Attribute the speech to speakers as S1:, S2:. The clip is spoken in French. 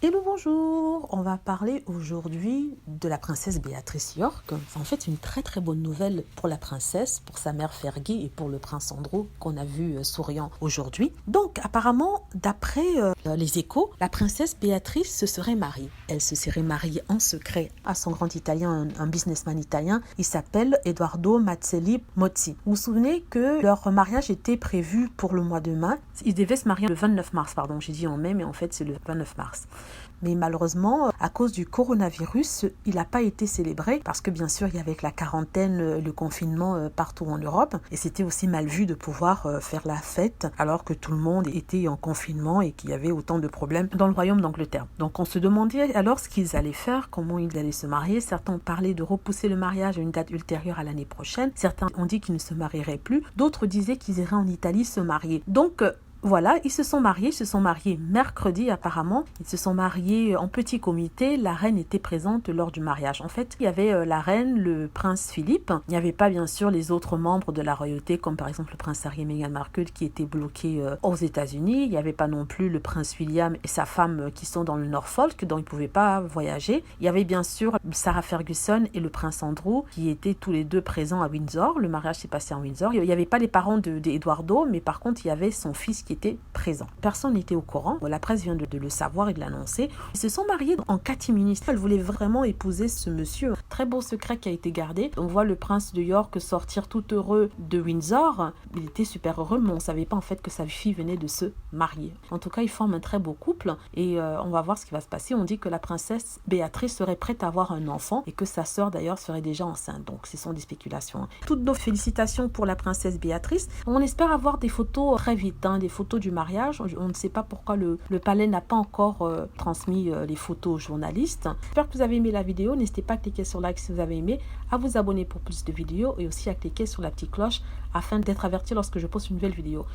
S1: Hello, bonjour! On va parler aujourd'hui de la princesse Béatrice York. En fait, une très bonne nouvelle pour la princesse, pour sa mère Fergie et pour le prince Andrew qu'on a vu souriant aujourd'hui. Donc, apparemment, d'après les échos, la princesse Béatrice se serait mariée. Elle se serait mariée en secret à son grand italien, un businessman italien. Il s'appelle Edoardo Mazzelli Mozzi. Vous vous souvenez que leur mariage était prévu pour le mois de mai. Ils devaient se marier le 29 mars, pardon, j'ai dit en mai, mais en fait c'est le 29 mars. Mais malheureusement, à cause du coronavirus, il n'a pas été célébré parce que bien sûr, il y avait la quarantaine, le confinement partout en Europe. Et c'était aussi mal vu de pouvoir faire la fête alors que tout le monde était en confinement et qu'il y avait autant de problèmes dans le royaume d'Angleterre. Donc on se demandait alors ce qu'ils allaient faire, comment ils allaient se marier. Certains ont parlé de repousser le mariage à une date ultérieure à l'année prochaine. Certains ont dit qu'ils ne se marieraient plus. D'autres disaient qu'ils iraient en Italie se marier. Donc voilà, ils se sont mariés mercredi apparemment. Ils se sont mariés en petit comité. La reine était présente lors du mariage. En fait, il y avait la reine, le prince Philippe. Il n'y avait pas bien sûr les autres membres de la royauté, comme par exemple le prince Harry et Meghan Markle qui étaient bloqués aux États-Unis. Il n'y avait pas non plus le prince William et sa femme qui sont dans le Norfolk, donc ils ne pouvaient pas voyager. Il y avait bien sûr Sarah Ferguson et le prince Andrew qui étaient tous les deux présents à Windsor. Le mariage s'est passé à Windsor. Il n'y avait pas les parents d'Eduardo, mais par contre, il y avait son fils qui était présent. Personne n'était au courant. La presse vient de le savoir et de l'annoncer. Ils se sont mariés en catimini. Elle voulait vraiment épouser ce monsieur. Très beau secret qui a été gardé. On voit le prince de York sortir tout heureux de Windsor. Il était super heureux, mais on ne savait pas en fait que sa fille venait de se marier. En tout cas, ils forment un très beau couple et on va voir ce qui va se passer. On dit que la princesse Béatrice serait prête à avoir un enfant et que sa sœur d'ailleurs serait déjà enceinte. Donc, ce sont des spéculations. Toutes nos félicitations pour la princesse Béatrice. On espère avoir des photos très vite, des photos du mariage. On ne sait pas pourquoi le palais n'a pas encore transmis les photos aux journalistes. J'espère que vous avez aimé la vidéo. N'hésitez pas à cliquer sur like si vous avez aimé, à vous abonner pour plus de vidéos et aussi à cliquer sur la petite cloche afin d'être averti lorsque je poste une nouvelle vidéo.